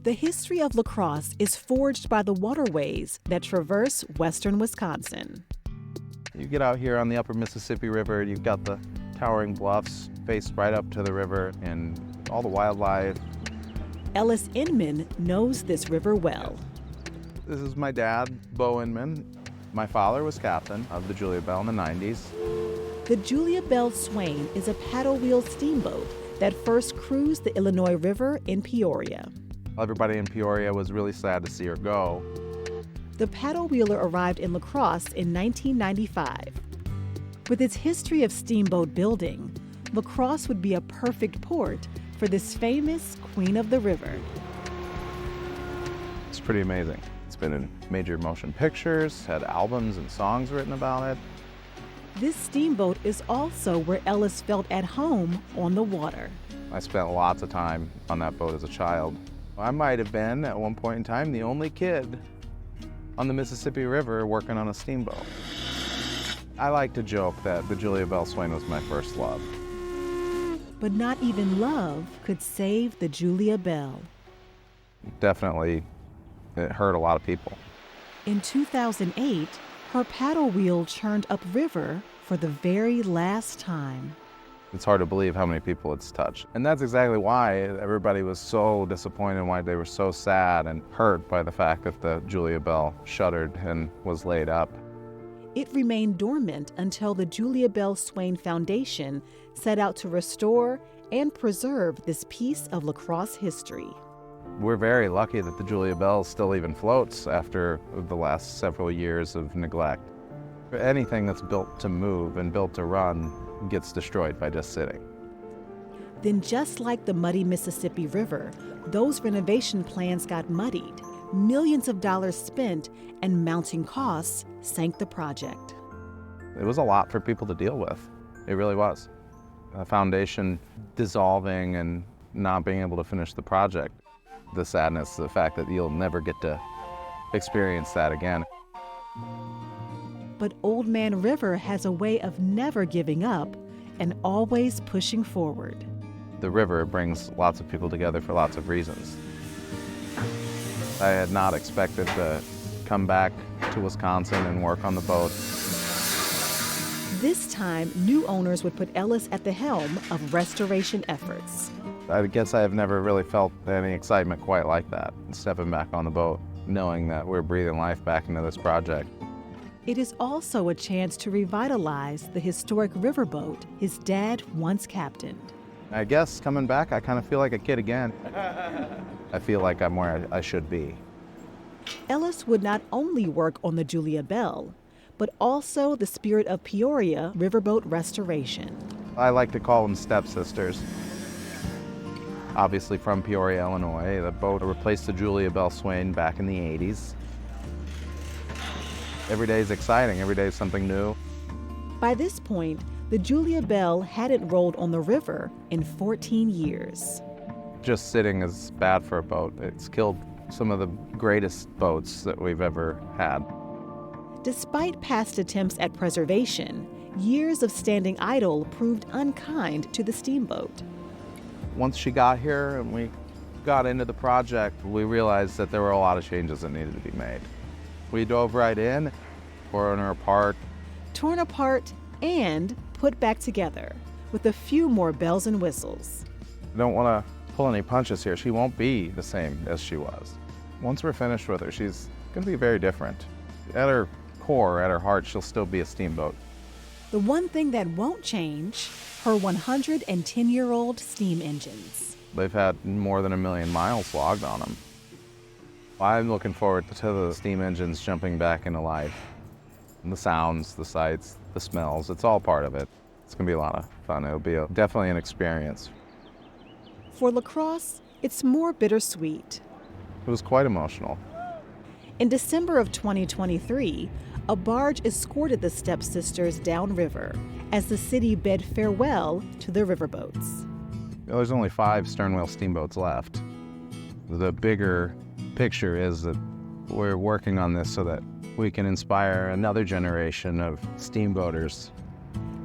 The history of La Crosse is forged by the waterways that traverse western Wisconsin. You get out here on the upper Mississippi River, you've got the towering bluffs faced right up to the river and all the wildlife. Ellis Inman knows this river well. This is my dad, Bo Inman. My father was captain of the Julia Bell in the 90s. The Julia Bell Swain is a paddle wheel steamboat that first cruised the Illinois River in Peoria. Everybody in Peoria was really sad to see her go. The paddle wheeler arrived in La Crosse in 1995. With its history of steamboat building, La Crosse would be a perfect port for this famous Queen of the River. It's pretty amazing. It's been in major motion pictures, had albums and songs written about it. This steamboat is also where Ellis felt at home on the water. I spent lots of time on that boat as a child. I might have been, at one point in time, the only kid on the Mississippi River working on a steamboat. I like to joke that the Julia Bell Swain was my first love. But not even love could save the Julia Bell. Definitely, it hurt a lot of people. In 2008, her paddle wheel churned upriver for the very last time. It's hard to believe how many people it's touched. And that's exactly why everybody was so disappointed, why they were so sad and hurt by the fact that the Julia Bell shuttered and was laid up. It remained dormant until the Julia Bell Swain Foundation set out to restore and preserve this piece of La Crosse history. We're very lucky that the Julia Bell still even floats after the last several years of neglect. Anything that's built to move and built to run gets destroyed by just sitting. Then, just like the muddy Mississippi River, those renovation plans got muddied. Millions of dollars spent and mounting costs sank the project. It was a lot for people to deal with. It really was. A foundation dissolving and not being able to finish the project. The sadness, the fact that you'll never get to experience that again. But Old Man River has a way of never giving up and always pushing forward. The river brings lots of people together for lots of reasons. I had not expected to come back to Wisconsin and work on the boat. This time, new owners would put Ellis at the helm of restoration efforts. I guess I have never really felt any excitement quite like that, stepping back on the boat, knowing that we're breathing life back into this project. It is also a chance to revitalize the historic riverboat his dad once captained. I guess coming back, I kind of feel like a kid again. I feel like I'm where I should be. Ellis would not only work on the Julia Bell, but also the Spirit of Peoria riverboat restoration. I like to call them stepsisters. Obviously from Peoria, Illinois, the boat replaced the Julia Bell Swain back in the 80s. Every day is exciting, every day is something new. By this point, the Julia Bell hadn't rolled on the river in 14 years. Just sitting is bad for a boat. It's killed some of the greatest boats that we've ever had. Despite past attempts at preservation, years of standing idle proved unkind to the steamboat. Once she got here and we got into the project, we realized that there were a lot of changes that needed to be made. We dove right in, torn her apart. Torn apart and put back together with a few more bells and whistles. I don't want to pull any punches here. She won't be the same as she was. Once we're finished with her, she's going to be very different. At her core, at her heart, she'll still be a steamboat. The one thing that won't change, her 110-year-old steam engines. They've had more than 1 million miles logged on them. I'm looking forward to the steam engines jumping back into life. And the sounds, the sights, the smells, it's all part of it. It's going to be a lot of fun. It'll be definitely an experience. For La Crosse, it's more bittersweet. It was quite emotional. In December of 2023, a barge escorted the stepsisters downriver as the city bid farewell to the riverboats. There's only 5 sternwheel steamboats left. The bigger picture is that we're working on this so that we can inspire another generation of steamboaters.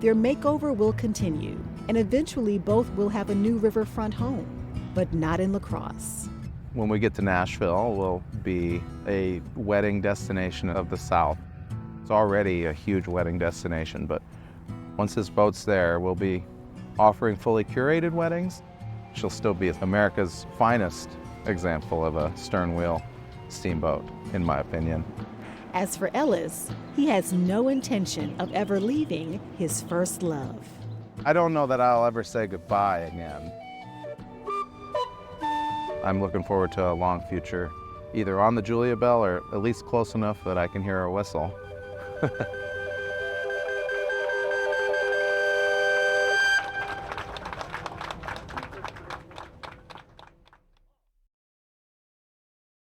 Their makeover will continue, and eventually both will have a new riverfront home, but not in La Crosse. when we get to Nashville, we'll be a wedding destination of the South. It's already a huge wedding destination, but once this boat's there, we'll be offering fully curated weddings. She'll still be America's finest example of a stern wheel steamboat, in my opinion. As for Ellis, he has no intention of ever leaving his first love. I don't know that I'll ever say goodbye again. I'm looking forward to a long future, either on the Julia Bell or at least close enough that I can hear her whistle.